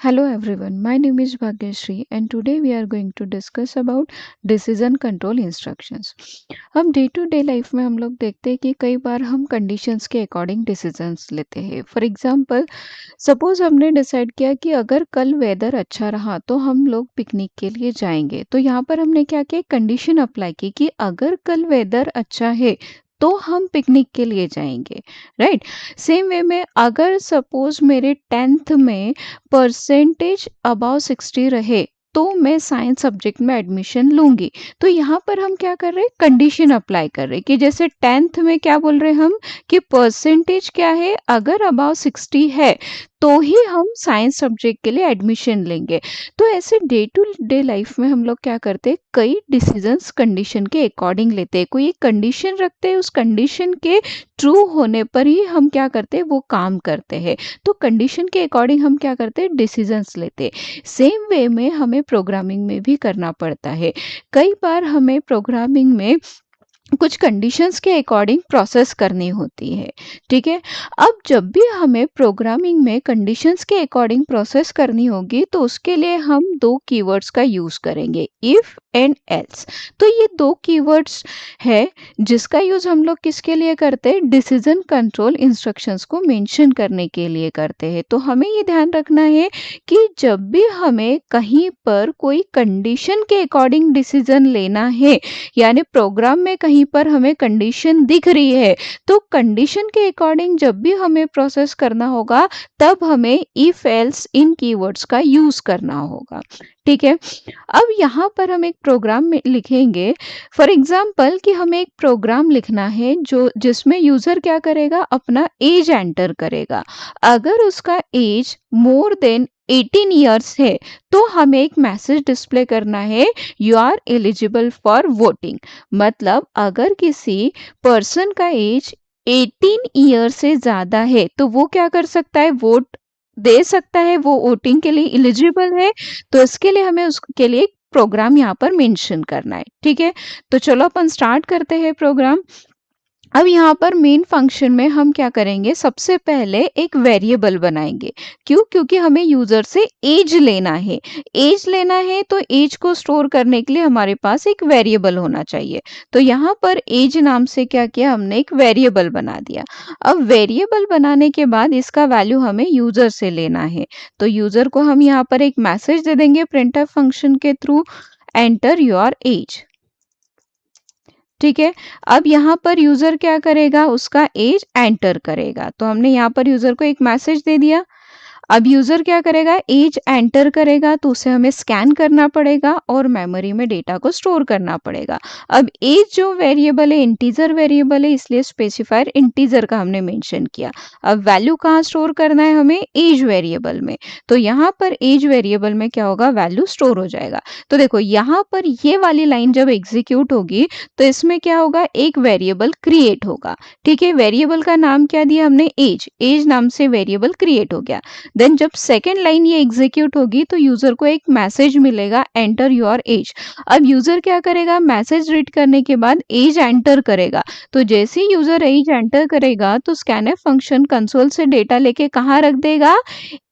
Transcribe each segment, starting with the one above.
Hello everyone, my name is Bhagyashree and today we are going to discuss about decision control instructions. हम day to day life में हम लोग देखते हैं कि कई बार हम कंडीशंस के अकॉर्डिंग डिसीजंस लेते हैं। फॉर एग्जांपल, सपोज हमने डिसाइड किया कि अगर कल वेदर अच्छा रहा तो हम लोग पिकनिक के लिए जाएंगे। तो यहाँ पर हमने क्या किया, कंडीशन अप्लाई की कि अगर कल वेदर अच्छा है तो हम पिकनिक के लिए जाएंगे, राइट। सेम वे में अगर सपोज मेरे 10th में परसेंटेज अबाव 60 रहे तो मैं साइंस सब्जेक्ट में एडमिशन लूंगी। तो यहाँ पर हम क्या कर रहे हैं, कंडीशन अप्लाई कर रहे हैं कि जैसे 10th में क्या बोल रहे हैं हम कि परसेंटेज क्या है, अगर अबाव 60 है तो ही हम साइंस सब्जेक्ट के लिए एडमिशन लेंगे। तो ऐसे डे टू डे लाइफ में हम लोग क्या करते हैं, कई डिसीजंस कंडीशन के अकॉर्डिंग लेते हैं। कोई एक कंडीशन रखते हैं, उस कंडीशन के ट्रू होने पर ही हम क्या करते हैं, वो काम करते हैं। तो कंडीशन के अकॉर्डिंग हम क्या करते हैं, डिसीजंस लेते हैं। सेम वे में हमें प्रोग्रामिंग में भी करना पड़ता है। कई बार हमें प्रोग्रामिंग में कुछ कंडीशंस के अकॉर्डिंग प्रोसेस करनी होती है, ठीक है। अब जब भी हमें प्रोग्रामिंग में कंडीशंस के अकॉर्डिंग प्रोसेस करनी होगी तो उसके लिए हम दो कीवर्ड्स का यूज करेंगे, इफ एंड एल्स। तो ये दो कीवर्ड्स है जिसका यूज हम लोग किसके लिए करते हैं, डिसीजन कंट्रोल इंस्ट्रक्शंस को मेंशन करने के लिए करते हैं। तो हमें ये ध्यान रखना है कि जब भी हमें कहीं पर कोई कंडीशन के अकॉर्डिंग डिसीजन लेना है, यानी प्रोग्राम में कहीं पर हमें कंडीशन दिख रही है तो कंडीशन के अकॉर्डिंग जब भी हमें प्रोसेस करना होगा तब हमें इफ एल्स इन कीवर्ड्स का यूज करना होगा, ठीक है। अब यहाँ पर हम एक प्रोग्राम में लिखेंगे। फॉर एग्जाम्पल कि हमें एक प्रोग्राम लिखना है जो जिसमें यूजर क्या करेगा, अपना एज एंटर करेगा। अगर उसका एज मोर देन 18 ईयर्स है तो हमें एक मैसेज डिस्प्ले करना है, you are eligible for voting. मतलब अगर किसी पर्सन का एज 18 ईयर से ज्यादा है तो वो क्या कर सकता है, वोट दे सकता है, वो वोटिंग के लिए एलिजिबल है। तो इसके लिए हमें उसके लिए एक प्रोग्राम यहाँ पर मेंशन करना है, ठीक है। तो चलो अपन स्टार्ट करते हैं प्रोग्राम। अब यहाँ पर मेन फंक्शन में हम क्या करेंगे, सबसे पहले एक वेरिएबल बनाएंगे। क्यों, क्योंकि हमें यूजर से एज लेना है। एज लेना है तो एज को स्टोर करने के लिए हमारे पास एक वेरिएबल होना चाहिए। तो यहाँ पर एज नाम से क्या किया, हमने एक वेरिएबल बना दिया। अब वेरिएबल बनाने के बाद इसका वैल्यू हमें यूजर से लेना है। तो यूजर को हम यहाँ पर एक मैसेज दे देंगे प्रिंटफ फंक्शन के थ्रू, एंटर योर एज, ठीक है। अब यहाँ पर यूजर क्या करेगा, उसका एज एंटर करेगा। तो हमने यहाँ पर यूजर को एक मैसेज दे दिया। अब यूजर क्या करेगा, एज एंटर करेगा तो उसे हमें स्कैन करना पड़ेगा और मेमोरी में डेटा को स्टोर करना पड़ेगा। अब एज जो वेरिएबल है इंटीजर वेरिएबल है, इसलिए स्पेसिफायर इंटीजर का हमने मेंशन किया। अब वैल्यू कहाँ स्टोर करना है, हमें एज वेरिएबल में। तो यहाँ पर एज वेरिएबल में क्या होगा, वैल्यू स्टोर हो जाएगा। तो देखो यहाँ पर ये वाली लाइन जब एग्जीक्यूट होगी तो इसमें क्या होगा, एक वेरिएबल क्रिएट होगा, ठीक है। वेरिएबल का नाम क्या दिया हमने, एज। एज नाम से वेरिएबल क्रिएट हो गया। देन जब सेकेंड लाइन ये एग्जीक्यूट होगी तो यूजर को एक मैसेज मिलेगा, एंटर योर एज। अब यूजर क्या करेगा, मैसेज रीड करने के बाद एज एंटर करेगा। तो जैसे ही यूजर एज एंटर करेगा तो स्कैनफ फंक्शन कंसोल से डेटा लेके कहाँ रख देगा,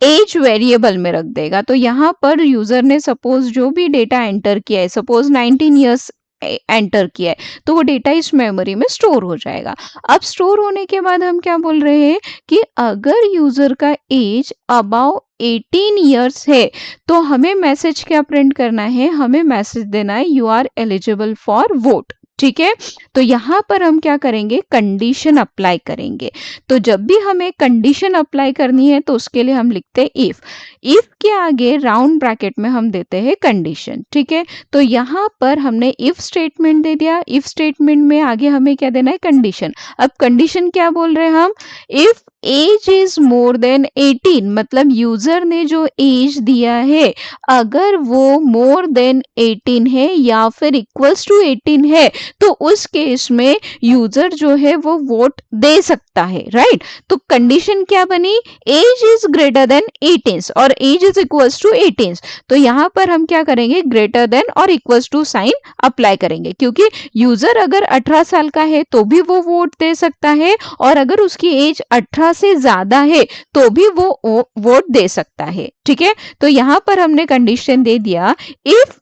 एज वेरिएबल में रख देगा। तो यहाँ पर यूजर ने सपोज जो भी डेटा एंटर किया है, सपोज 19 ईयर्स एंटर किया है, तो वो डेटा इस मेमोरी में स्टोर हो जाएगा। अब स्टोर होने के बाद हम क्या बोल रहे हैं कि अगर यूजर का एज अबाउ 18 ईयर्स है तो हमें मैसेज क्या प्रिंट करना है, हमें मैसेज देना है, you are eligible for vote, ठीक है। तो यहाँ पर हम क्या करेंगे, कंडीशन अप्लाई करेंगे। तो जब भी हमें कंडीशन अप्लाई करनी है तो उसके लिए हम लिखते हैं इफ। इफ के आगे राउंड ब्रैकेट में हम देते हैं कंडीशन, ठीक है। तो यहाँ पर हमने इफ स्टेटमेंट दे दिया। इफ स्टेटमेंट में आगे हमें क्या देना है, कंडीशन। अब कंडीशन क्या बोल रहे हैं हम, if age is more than 18, मतलब यूजर ने जो एज दिया है अगर वो मोर देन 18 है या फिर इक्वल्स टू 18 है तो उस केस में यूजर जो है वो वोट दे सकता है, राइट। तो कंडीशन क्या बनी, एज इज ग्रेटर देन 18 और एज इज इक्वल्स टू 18। तो यहाँ पर हम क्या करेंगे, ग्रेटर देन और इक्वल्स टू साइन अप्लाई करेंगे, क्योंकि यूजर अगर 18 साल का है तो भी वो वोट दे सकता है और अगर उसकी एज 18 18 से ज्यादा है तो भी वो वोट दे सकता है। ठीक है, तो यहां पर हमने कंडीशन दे दिया if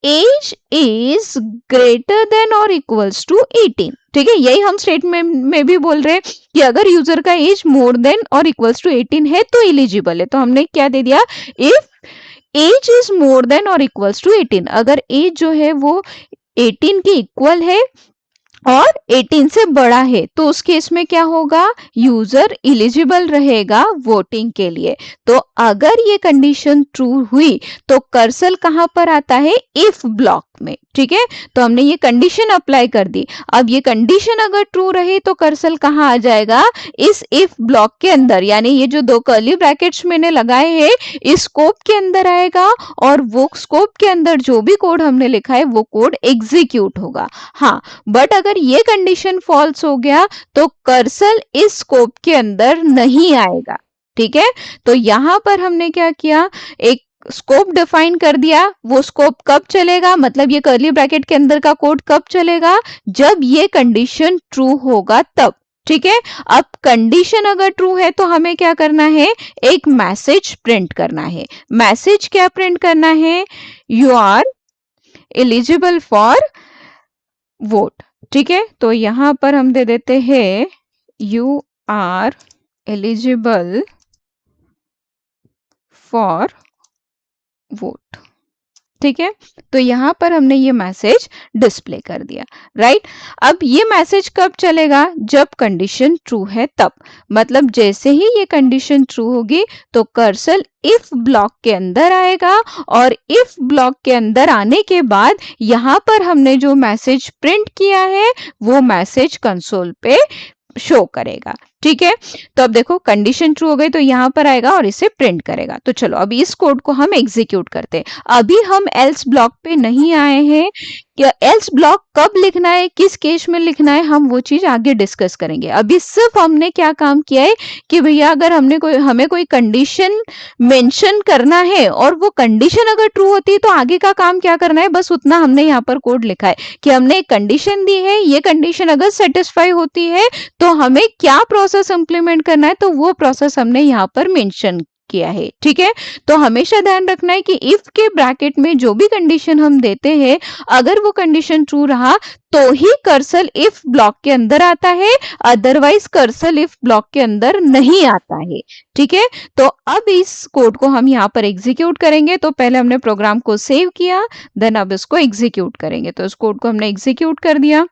age is greater than और इक्वल्स टू 18। ठीक है, यही हम स्टेटमेंट में भी बोल रहे हैं कि अगर यूजर का एज मोर देन और इक्वल्स टू 18 है तो एलिजिबल है। तो हमने क्या दे दिया, if age is more than और इक्वल्स टू 18, अगर एज जो है वो 18 के इक्वल है और 18 से बड़ा है तो उस केस में क्या होगा, यूजर एलिजिबल रहेगा वोटिंग के लिए। तो अगर ये कंडीशन ट्रू हुई तो कर्सर कहां पर आता है, इफ ब्लॉक में। ठीक है, तो हमने ये कंडीशन अप्लाई कर दी। अब ये कंडीशन अगर ट्रू रही तो कर्सर कहां आ जाएगा, इस इफ ब्लॉक के अंदर, यानी ये जो दो कर्ली ब्रैकेट्स मैंने लगाए हैं इस स्कोप के अंदर आएगा और वो स्कोप के अंदर जो भी कोड हमने लिखा है वो कोड एग्जीक्यूट होगा। हाँ, बट अगर ये कंडीशन फॉल्स हो गया तो कर्सर इस स्कोप के अंदर नहीं आएगा। ठीक है, तो यहां पर हमने क्या किया, एक स्कोप डिफाइन कर दिया। वो स्कोप कब चलेगा, मतलब ये कर्ली ब्रैकेट के अंदर का कोड कब चलेगा, जब ये कंडीशन ट्रू होगा तब। ठीक है, अब कंडीशन अगर ट्रू है तो हमें क्या करना है, एक मैसेज प्रिंट करना है। मैसेज क्या प्रिंट करना है, you are eligible for vote. ठीक है, तो यहां पर हम दे देते हैं you are eligible for vote. ठीक है, तो यहां पर हमने ये मैसेज डिस्प्ले कर दिया। राइट, अब ये मैसेज कब चलेगा, जब कंडीशन ट्रू है तब। मतलब जैसे ही ये कंडीशन ट्रू होगी तो कर्सर इफ ब्लॉक के अंदर आएगा और इफ ब्लॉक के अंदर आने के बाद यहां पर हमने जो मैसेज प्रिंट किया है वो मैसेज कंसोल पे शो करेगा। ठीक है, तो अब देखो कंडीशन ट्रू हो गई तो यहां पर आएगा और इसे प्रिंट करेगा। तो चलो अब इस कोड को हम एग्जीक्यूट करते हैं। अभी हम एल्स ब्लॉक पे नहीं आए हैं, कि एल्स ब्लॉक कब लिखना है, किस केस में लिखना है, हम वो चीज आगे डिस्कस करेंगे। अभी सिर्फ हमने क्या काम किया है कि भैया अगर हमें कोई कंडीशन मेंशन करना है और वो कंडीशन अगर ट्रू होती है तो आगे का काम क्या करना है, बस उतना हमने यहाँ पर कोड लिखा है कि हमने एक कंडीशन दी है, ये कंडीशन अगर सेटिस्फाई होती है तो हमें क्या प्रोसेस इंप्लीमेंट करना है, तो वो प्रोसेस हमने यहाँ पर मेंशन किया है। ठीक है, तो हमेशा ध्यान रखना है कि इफ के ब्रैकेट में जो भी कंडीशन हम देते हैं अगर वो कंडीशन ट्रू रहा तो ही कर्सर इफ ब्लॉक के अंदर आता है, अदरवाइज कर्सर इफ ब्लॉक के अंदर नहीं आता है। ठीक है, तो अब इस कोड को हम यहाँ पर एग्जीक्यूट करेंगे। तो पहले हमने प्रोग्राम को सेव किया, देन अब इसको एग्जीक्यूट करेंगे। तो इस कोड को हमने एग्जीक्यूट कर दिया।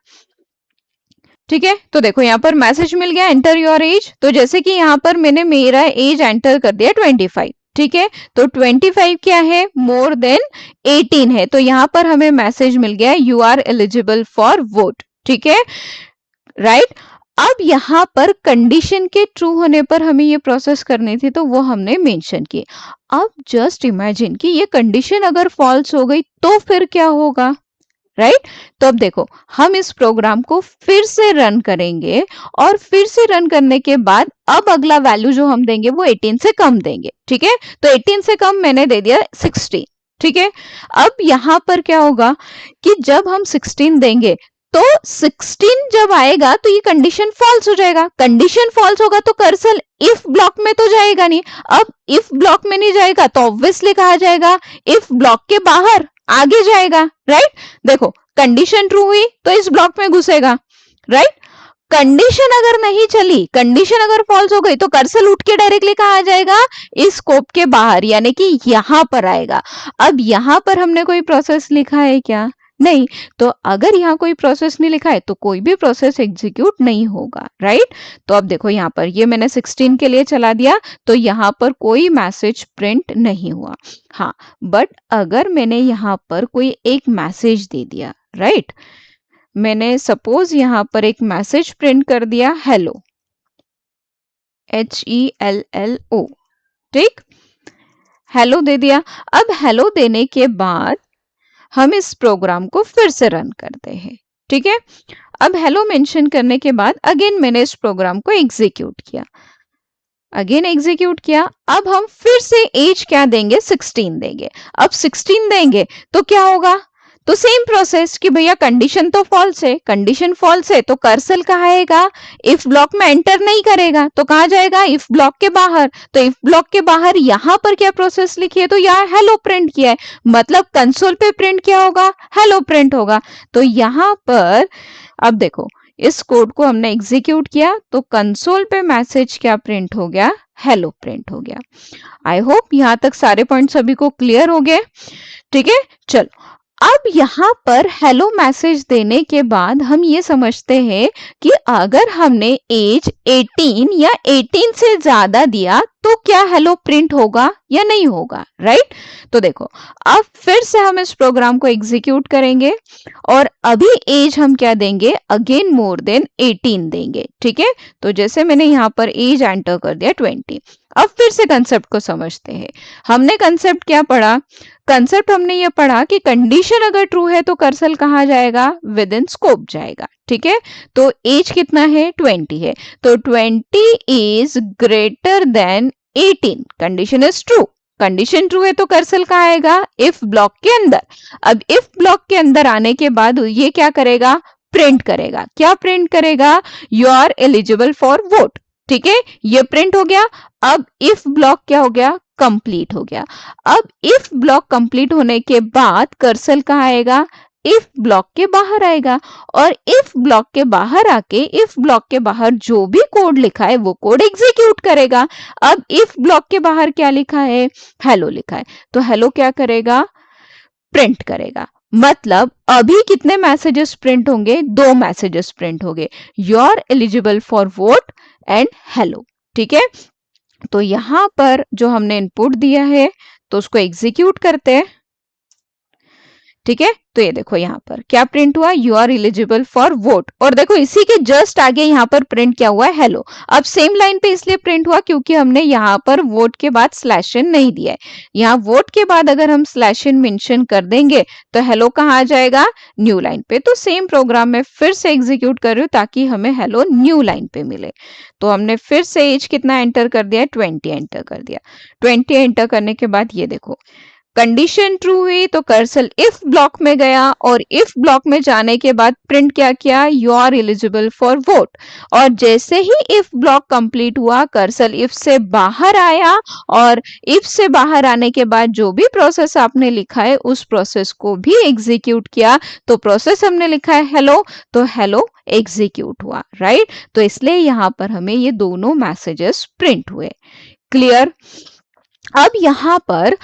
ठीक है, तो देखो यहाँ पर मैसेज मिल गया एंटर योर एज। तो जैसे कि यहाँ पर मैंने मेरा एज एंटर कर दिया 25। ठीक है, तो 25 क्या है, मोर देन 18 है। तो यहाँ पर हमें मैसेज मिल गया you are eligible for vote. ठीक है, राइट। अब यहाँ पर कंडीशन के ट्रू होने पर हमें ये प्रोसेस करनी थी तो वो हमने मेंशन की। अब जस्ट इमेजिन कि ये कंडीशन अगर फॉल्स हो गई तो फिर क्या होगा, राइट। तो अब देखो हम इस प्रोग्राम को फिर से रन करेंगे और फिर से रन करने के बाद अब अगला वैल्यू जो हम देंगे वो 18 से कम देंगे। ठीक है, तो 18 से कम मैंने दे दिया 16। ठीक है, अब यहां पर क्या होगा कि जब हम 16 देंगे तो 16 जब आएगा तो ये कंडीशन फॉल्स हो जाएगा। कंडीशन फॉल्स होगा तो कर्सर इफ ब्लॉक में तो जाएगा नहीं। अब इफ ब्लॉक में नहीं जाएगा तो ऑब्वियसली कहा जाएगा इफ ब्लॉक के बाहर आगे जाएगा। राइट, देखो कंडीशन ट्रू हुई तो इस ब्लॉक में घुसेगा। राइट, कंडीशन अगर नहीं चली, कंडीशन अगर फॉल्स हो गई तो कर्सर उठ के डायरेक्टली कहा जाएगा, इस स्कोप के बाहर, यानी कि यहां पर आएगा। अब यहां पर हमने कोई प्रोसेस लिखा है क्या, नहीं। तो अगर यहाँ कोई प्रोसेस नहीं लिखा है तो कोई भी प्रोसेस एग्जीक्यूट नहीं होगा। राइट, तो अब देखो यहाँ पर ये मैंने 16 के लिए चला दिया तो यहाँ पर कोई मैसेज प्रिंट नहीं हुआ। हाँ, बट अगर मैंने यहाँ पर कोई एक मैसेज दे दिया, राइट, मैंने सपोज यहाँ पर एक मैसेज प्रिंट कर दिया हेलो, HELLO। ठीक, हेलो दे दिया। अब हेलो देने के बाद हम इस प्रोग्राम को फिर से रन करते हैं। ठीक है, अब हेलो मेंशन करने के बाद अगेन मैंने इस प्रोग्राम को एग्जीक्यूट किया, अगेन एग्जीक्यूट किया। अब हम फिर से एज क्या देंगे, 16 देंगे। अब 16 देंगे तो क्या होगा, तो सेम प्रोसेस कि भैया कंडीशन तो फॉल्स है, कंडीशन फॉल्स है तो कर्सर कहाँ आएगा, इफ ब्लॉक में एंटर नहीं करेगा तो कहाँ जाएगा, इफ ब्लॉक के बाहर। तो इफ ब्लॉक के बाहर यहाँ पर क्या प्रोसेस लिखी है, तो यहाँ हेलो प्रिंट किया है, मतलब कंसोल पे प्रिंट क्या होगा, हेलो प्रिंट होगा। तो यहाँ पर अब देखो इस कोड को हमने एग्जीक्यूट किया तो कंसोल पे मैसेज क्या प्रिंट हो गया, हेलो प्रिंट हो गया। आई होप यहां तक सारे पॉइंट सभी को क्लियर हो गए। ठीक है, चलो अब यहां पर हेलो मैसेज देने के बाद हम ये समझते हैं कि अगर हमने एज 18 या 18 से ज्यादा दिया तो क्या हेलो प्रिंट होगा या नहीं होगा, राइट। तो देखो अब फिर से हम इस प्रोग्राम को एग्जीक्यूट करेंगे और अभी एज हम क्या देंगे, अगेन मोर देन 18 देंगे। ठीक है, तो जैसे मैंने यहां पर एज एंटर कर दिया 20। अब फिर से कंसेप्ट को समझते हैं। हमने कंसेप्ट क्या पढ़ा, कंसेप्ट हमने ये पढ़ा कि कंडीशन अगर ट्रू है तो कर्सर कहाँ जाएगा, विद इन स्कोप जाएगा। ठीक है, तो एज कितना है, 20 है, तो 20 is greater then 18, condition is true. Condition true है तो कर्सर कहाँ आएगा, इफ ब्लॉक के अंदर। अब इफ ब्लॉक के अंदर आने के बाद ये क्या करेगा, प्रिंट करेगा। क्या प्रिंट करेगा, you are eligible for vote. ठीक है, ये प्रिंट हो गया। अब इफ ब्लॉक क्या हो गया, कंप्लीट हो गया। अब इफ ब्लॉक कंप्लीट होने के बाद कर्सर कहाँ आएगा, इफ ब्लॉक के बाहर आएगा। और इफ ब्लॉक के बाहर आके इफ ब्लॉक के बाहर जो भी कोड लिखा है वो कोड एग्जीक्यूट करेगा। अब इफ ब्लॉक के बाहर क्या लिखा है, हेलो लिखा है, तो हेलो क्या करेगा, प्रिंट करेगा। मतलब अभी कितने मैसेजेस प्रिंट होंगे, 2 मैसेजेस प्रिंट होंगे, you are eligible for vote and hello. ठीक है, तो यहां पर जो हमने इनपुट दिया है तो उसको एग्जीक्यूट करते हैं। ठीक है, तो ये देखो यहाँ पर क्या प्रिंट हुआ, you are eligible for vote. और देखो इसी के जस्ट आगे यहाँ पर प्रिंट क्या हुआ है, हेलो। अब सेम लाइन पे इसलिए प्रिंट हुआ क्योंकि हमने यहाँ पर वोट के बाद स्लैश इन नहीं दिया है। यहाँ वोट के बाद अगर हम स्लैश इन मेंशन कर देंगे तो हेलो कहाँ आ जाएगा, न्यू लाइन पे। तो सेम प्रोग्राम में फिर से एग्जीक्यूट कर रही हूँ ताकि हमें हेलो न्यू लाइन पे मिले। तो हमने फिर से एज कितना एंटर कर दिया, 20 एंटर कर दिया। 20 एंटर करने के बाद ये देखो कंडीशन ट्रू हुई तो कर्सर इफ ब्लॉक में गया और इफ ब्लॉक में जाने के बाद प्रिंट क्या किया, you are eligible for vote. और जैसे ही इफ ब्लॉक कंप्लीट हुआ कर्सर इफ से बाहर आया और इफ से बाहर आने के बाद जो भी प्रोसेस आपने लिखा है उस प्रोसेस को भी एग्जीक्यूट किया। तो प्रोसेस हमने लिखा है हेलो, तो हेलो एग्जीक्यूट हुआ, राइट। तो इसलिए यहां पर हमें ये दोनों मैसेजेस प्रिंट हुए। क्लियर। अब यहां पर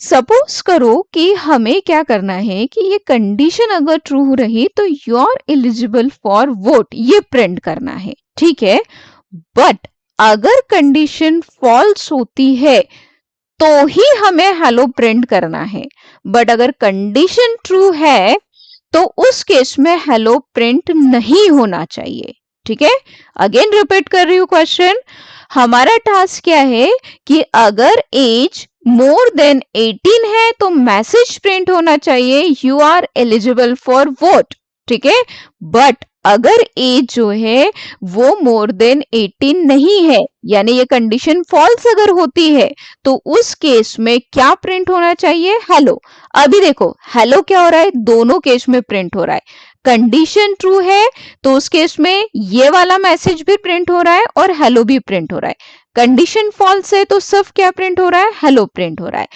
सपोज करो कि हमें क्या करना है कि ये कंडीशन अगर ट्रू रही तो you are eligible for vote ये प्रिंट करना है। ठीक है, बट अगर कंडीशन फॉल्स होती है तो ही हमें हेलो प्रिंट करना है। बट अगर कंडीशन ट्रू है तो उस केस में हेलो प्रिंट नहीं होना चाहिए। ठीक है, अगेन रिपीट कर रही हूं क्वेश्चन। हमारा टास्क क्या है कि अगर एज मोर देन 18 है तो मैसेज प्रिंट होना चाहिए, you are eligible for vote. ठीक है, बट अगर एज जो है वो मोर देन 18 नहीं है, यानी ये कंडीशन फॉल्स अगर होती है तो उस केस में क्या प्रिंट होना चाहिए, हेलो। अभी देखो हेलो क्या हो रहा है, दोनों केस में प्रिंट हो रहा है। कंडीशन ट्रू है तो उस केस में ये वाला मैसेज भी प्रिंट हो रहा है और हेलो भी प्रिंट हो रहा है। कंडीशन फॉल्स है तो सिर्फ क्या प्रिंट हो रहा है, हेलो प्रिंट हो रहा है।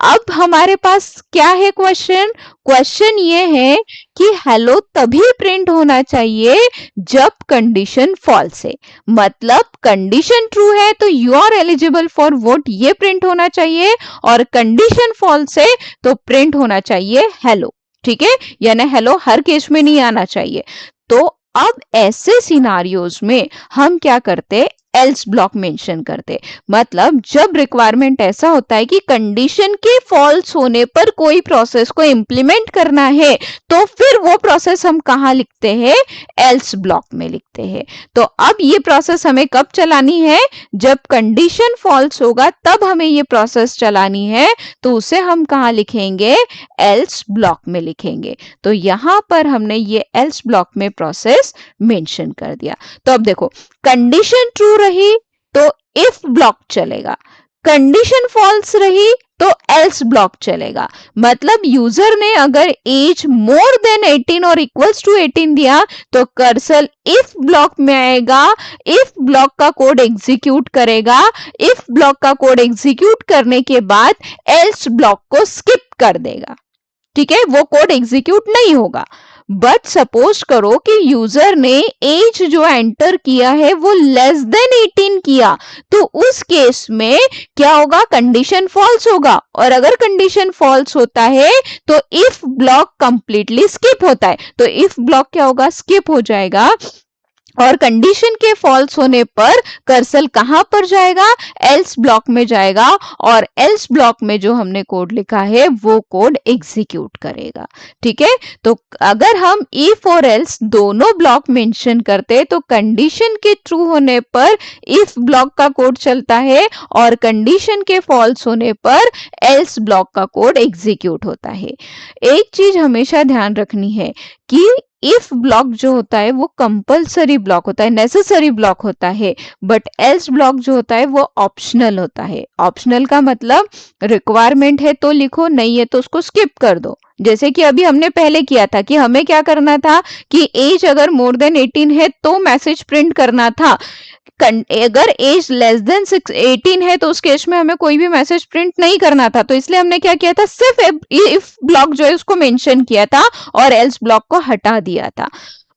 अब हमारे पास क्या है क्वेश्चन, क्वेश्चन ये है कि हेलो तभी प्रिंट होना चाहिए जब कंडीशन फॉल्स है। मतलब कंडीशन ट्रू है तो you are eligible for vote ये प्रिंट होना चाहिए और कंडीशन फॉल्स है तो प्रिंट होना चाहिए हेलो। ठीक है, यानी हेलो हर केस में नहीं आना चाहिए। तो अब ऐसे सिनारियोज में हम क्या करते, एल्स ब्लॉक मेंशन करते। मतलब जब रिक्वायरमेंट ऐसा होता है कि कंडीशन के फॉल्स होने पर कोई प्रोसेस को इंप्लीमेंट करना है तो फिर वो प्रोसेस हम कहां लिखते हैं, एल्स ब्लॉक में लिखते हैं। तो अब ये प्रोसेस हमें कब चलानी है, जब कंडीशन फॉल्स होगा तब हमें ये प्रोसेस चलानी है। तो उसे हम कहां लिखेंगे, एल्स ब्लॉक में लिखेंगे। तो यहां पर हमने ये एल्स ब्लॉक में प्रोसेस मेंशन कर दिया। तो अब देखो कंडीशन ट्रू रही तो इफ ब्लॉक चलेगा, कंडीशन फॉल्स रही तो एल्स ब्लॉक चलेगा। मतलब यूजर ने अगर एज मोर देन 18 और इक्वल्स टू 18 दिया तो कर्सर इफ ब्लॉक में आएगा, इफ ब्लॉक का कोड एग्जीक्यूट करेगा, इफ ब्लॉक का कोड एग्जीक्यूट करने के बाद एल्स ब्लॉक को स्किप कर देगा। ठीक है, वो कोड एग्जीक्यूट नहीं होगा। बट सपोज करो कि यूजर ने एज जो एंटर किया है वो लेस देन 18 किया, तो उस केस में क्या होगा, कंडीशन फॉल्स होगा। और अगर कंडीशन फॉल्स होता है तो इफ ब्लॉक कंप्लीटली स्किप होता है। तो इफ ब्लॉक क्या होगा, स्किप हो जाएगा। और कंडीशन के फॉल्स होने पर कर्सर कहां पर जाएगा, एल्स ब्लॉक में जाएगा, और एल्स ब्लॉक में जो हमने कोड लिखा है वो कोड एग्जीक्यूट करेगा। ठीक है, तो अगर हम इफ और एल्स दोनों ब्लॉक मेंशन करते तो कंडीशन के ट्रू होने पर इफ ब्लॉक का कोड चलता है और कंडीशन के फॉल्स होने पर एल्स ब्लॉक का कोड एग्जीक्यूट होता है। एक चीज हमेशा ध्यान रखनी है कि इफ ब्लॉक जो होता है वो कंपलसरी ब्लॉक होता है, नेसेसरी ब्लॉक होता है, बट एल्स ब्लॉक जो होता है वो ऑप्शनल होता है। ऑप्शनल का मतलब रिक्वायरमेंट है तो लिखो, नहीं है तो उसको स्किप कर दो। जैसे कि अभी हमने पहले किया था कि हमें क्या करना था कि एज अगर मोर देन 18 है तो मैसेज प्रिंट करना था। अगर एज लेस देन 18 है तो उस केस में हमें कोई भी मैसेज प्रिंट नहीं करना था। तो इसलिए हमने क्या किया था, सिर्फ इफ ब्लॉक जो है उसको मेंशन किया था और एल्स ब्लॉक को हटा दिया था।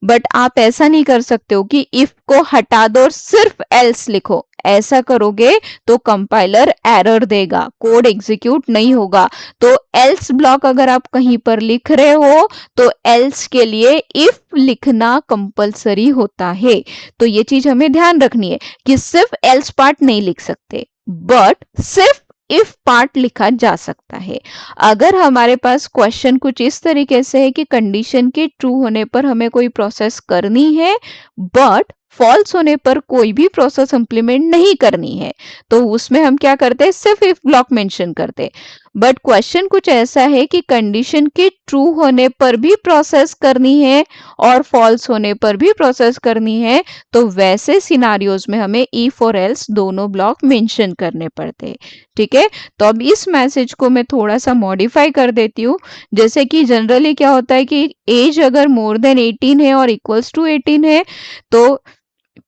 बट आप ऐसा नहीं कर सकते हो कि इफ को हटा दो और सिर्फ एल्स लिखो। ऐसा करोगे तो कंपाइलर एरर देगा, कोड एग्जीक्यूट नहीं होगा। तो एल्स ब्लॉक अगर आप कहीं पर लिख रहे हो तो एल्स के लिए इफ लिखना कंपलसरी होता है। तो ये चीज हमें ध्यान रखनी है कि सिर्फ एल्स पार्ट नहीं लिख सकते, बट सिर्फ इफ पार्ट लिखा जा सकता है। अगर हमारे पास क्वेश्चन कुछ इस तरीके से है कि कंडीशन के ट्रू होने पर हमें कोई प्रोसेस करनी है बट फॉल्स होने पर कोई भी प्रोसेस इंप्लीमेंट नहीं करनी है, तो उसमें हम क्या करते हैं, सिर्फ इफ ब्लॉक मेंशन करते। बट क्वेश्चन कुछ ऐसा है कि कंडीशन के ट्रू होने पर भी प्रोसेस करनी है और फॉल्स होने पर भी प्रोसेस करनी है, तो वैसे सिनारियोज में हमें इफ और एल्स दोनों ब्लॉक मेंशन करने पड़ते हैं। ठीक है, तो अब इस मैसेज को मैं थोड़ा सा मॉडिफाई कर देती हूँ। जैसे कि जनरली क्या होता है कि एज अगर मोर देन 18 है और इक्वल्स टू 18 है तो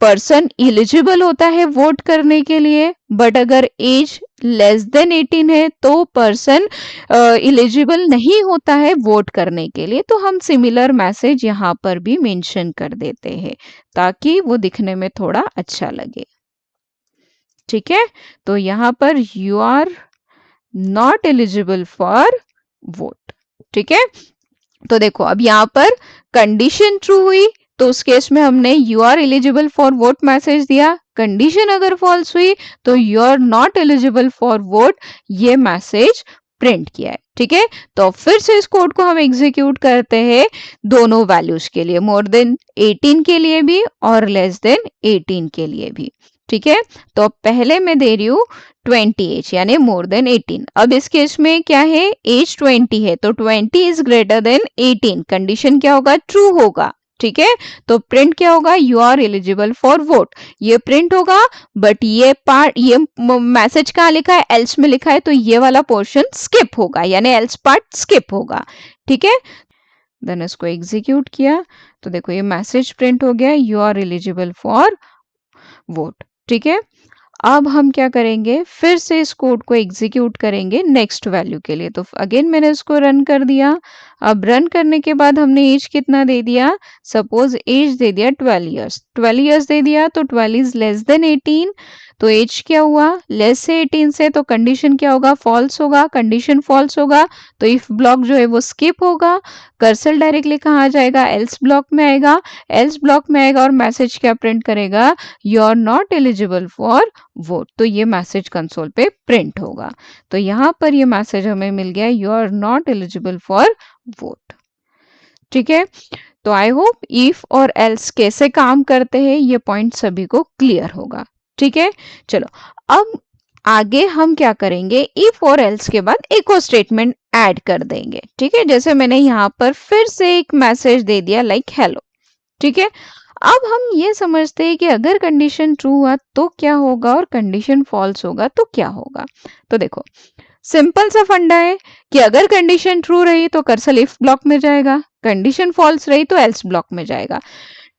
पर्सन एलिजिबल होता है वोट करने के लिए, बट अगर एज लेस देन 18 है तो पर्सन एलिजिबल नहीं होता है वोट करने के लिए। तो हम सिमिलर मैसेज यहाँ पर भी मेंशन कर देते हैं ताकि वो दिखने में थोड़ा अच्छा लगे। ठीक है, तो यहाँ पर you are not eligible for vote. ठीक है, तो देखो अब यहाँ पर कंडीशन ट्रू हुई तो उस केस में हमने you are eligible for vote message दिया। कंडीशन अगर फॉल्स हुई तो you are not eligible for vote ये मैसेज प्रिंट किया है। ठीक है, तो फिर से इस कोड को हम एग्जीक्यूट करते हैं दोनों वैल्यूज के लिए, मोर देन 18 के लिए भी और लेस देन 18 के लिए भी। ठीक है, तो पहले मैं दे रही हूँ 20 एज यानी मोर देन 18। अब इस केस में क्या है, एज 20 है तो 20 इज ग्रेटर देन 18, कंडीशन क्या होगा, ट्रू होगा। ठीक है, तो प्रिंट क्या होगा, you are eligible for vote, ये प्रिंट होगा। बट ये पार्ट, ये मैसेज कहाँ लिखा है, एल्स में लिखा है, तो ये वाला पोर्शन स्किप होगा यानी एल्स पार्ट स्किप होगा। ठीक है, देन इसको एग्जीक्यूट किया तो देखो ये मैसेज प्रिंट हो गया, you are eligible for vote. ठीक है, अब हम क्या करेंगे, फिर से इस कोड को एग्जीक्यूट करेंगे नेक्स्ट वैल्यू के लिए। तो अगेन मैंने इसको रन कर दिया। अब रन करने के बाद हमने एज कितना दे दिया, सपोज एज दे दिया 12 इयर्स। 12 इयर्स दे दिया तो 12 इज लेस देन 18, तो एज क्या हुआ, लेस से 18 से, तो कंडीशन क्या होगा, फॉल्स होगा। कंडीशन फॉल्स होगा तो इफ ब्लॉक जो है वो स्किप होगा। कर्सर डायरेक्टली कहाँ जाएगा, एल्स ब्लॉक में आएगा। एल्स ब्लॉक में आएगा और मैसेज क्या प्रिंट करेगा, you are not eligible for vote. तो ये मैसेज कंसोल पे प्रिंट होगा। तो यहाँ पर ये मैसेज हमें मिल गया, you are not eligible for vote. ठीक है, तो आई होप इफ और एल्स कैसे काम करते हैं ये पॉइंट सभी को क्लियर होगा। ठीक है, चलो अब आगे हम क्या करेंगे, इफ और एल्स के बाद एक और स्टेटमेंट ऐड कर देंगे। ठीक है, जैसे मैंने यहाँ पर फिर से एक मैसेज दे दिया लाइक हेलो। ठीक है, अब हम ये समझते हैं कि अगर कंडीशन ट्रू हुआ तो क्या होगा और कंडीशन फॉल्स होगा तो क्या होगा। तो देखो, सिंपल सा फंडा है कि अगर कंडीशन ट्रू रही तो कर्सर इफ ब्लॉक में जाएगा, कंडीशन फॉल्स रही तो एल्स ब्लॉक में जाएगा।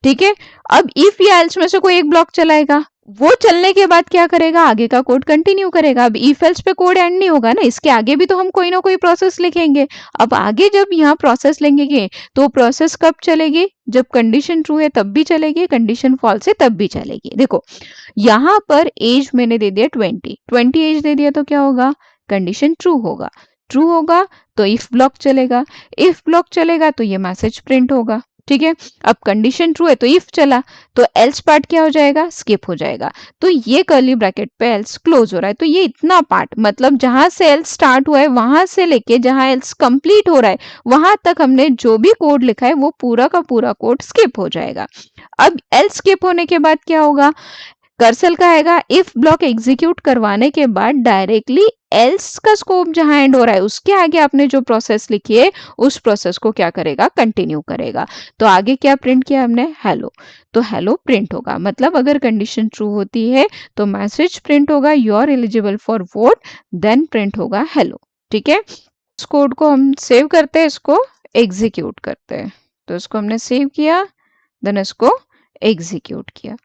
ठीक है, अब इफ या एल्स में से कोई एक ब्लॉक चलाएगा, वो चलने के बाद क्या करेगा, आगे का कोड कंटिन्यू करेगा। अब इफ एल्स पे कोड एंड नहीं होगा ना, इसके आगे भी तो हम कोई ना कोई प्रोसेस लिखेंगे। अब आगे जब यहाँ प्रोसेस लेंगे तो प्रोसेस कब चलेगी, जब कंडीशन ट्रू है तब भी चलेगी, कंडीशन फॉल्स है तब भी चलेगी। देखो यहाँ पर एज मैंने दे दिया 20 एज दे दिया तो क्या होगा, कंडीशन ट्रू होगा। ट्रू होगा तो इफ ब्लॉक चलेगा, इफ ब्लॉक चलेगा तो ये मैसेज प्रिंट होगा। ठीक है, अब कंडीशन ट्रू है तो इफ चला, तो एल्स पार्ट क्या हो जाएगा, स्किप हो जाएगा। तो ये कर्ली ब्रैकेट पे एल्स क्लोज हो रहा है। तो ये इतना पार्ट, मतलब जहां से एल्स स्टार्ट हुआ है वहां से लेके जहां एल्स कंप्लीट हो रहा है वहां तक हमने जो भी कोड लिखा है वो पूरा का पूरा कोड स्किप हो जाएगा। अब एल्स स्किप होने के बाद क्या होगा, कर्सर का आएगा इफ ब्लॉक एग्जीक्यूट करवाने के बाद डायरेक्टली एल्स का स्कोप जहां एंड हो रहा है उसके आगे आपने जो प्रोसेस लिखी है उस प्रोसेस को क्या करेगा, कंटिन्यू करेगा। तो आगे क्या प्रिंट किया हमने, हेलो। तो हेलो प्रिंट होगा, मतलब अगर कंडीशन ट्रू होती है तो मैसेज प्रिंट होगा you are eligible for vote, then print होगा हेलो। ठीक है, इस कोड को हम सेव करते हैं, इसको एग्जीक्यूट करते हैं। तो इसको हमने सेव किया, देन इसको एग्जीक्यूट किया।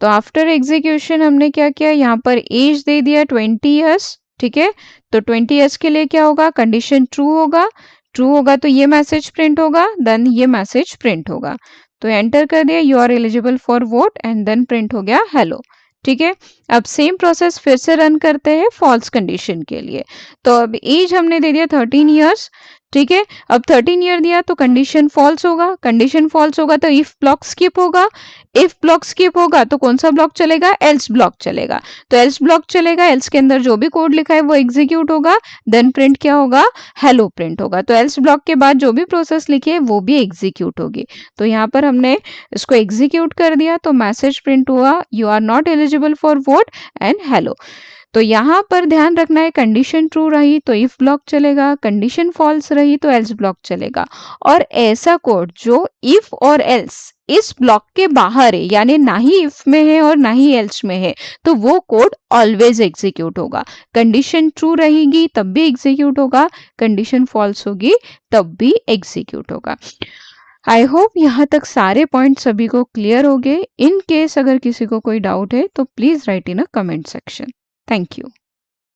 तो आफ्टर एग्जीक्यूशन हमने क्या किया, यहाँ पर एज दे दिया 20 ईयर्स। ठीक है, तो 20 ईयर्स के लिए क्या होगा, कंडीशन ट्रू होगा। ट्रू होगा तो ये मैसेज प्रिंट होगा, देन ये मैसेज प्रिंट होगा। तो एंटर कर दिया you are eligible for vote and then print हो गया हेलो। ठीक है, अब सेम प्रोसेस फिर से रन करते हैं फॉल्स कंडीशन के लिए। तो अब एज हमने दे दिया 13 ईयर्स। ठीक है, अब 13 ईयर दिया तो कंडीशन फॉल्स होगा, कंडीशन फॉल्स होगा तो इफ ब्लॉक स्किप होगा, इफ ब्लॉक स्किप होगा तो कौन सा ब्लॉक चलेगा, एल्स ब्लॉक चलेगा। तो एल्स ब्लॉक चलेगा, एल्स के अंदर जो भी कोड लिखा है वो एग्जीक्यूट होगा, देन प्रिंट क्या होगा, हेलो प्रिंट होगा। तो एल्स ब्लॉक के बाद जो भी प्रोसेस लिखी है वो भी एग्जीक्यूट होगी। तो यहाँ पर हमने इसको एग्जीक्यूट कर दिया तो मैसेज प्रिंट हुआ you are not eligible for vote and hello. तो यहाँ पर ध्यान रखना है, कंडीशन ट्रू रही तो इफ ब्लॉक चलेगा, कंडीशन फॉल्स रही तो एल्स ब्लॉक चलेगा। और ऐसा कोड जो इफ और एल्स इस ब्लॉक के बाहर है, यानी ना ही इफ में है और ना ही एल्स में है, तो वो कोड ऑलवेज एग्जीक्यूट होगा। कंडीशन ट्रू रहेगी तब भी एग्जीक्यूट होगा, कंडीशन फॉल्स होगी तब भी एग्जीक्यूट होगा। आई होप यहाँ तक सारे पॉइंट सभी को क्लियर हो गए। इन केस अगर किसी को कोई डाउट है तो please right in a comment section. Thank you.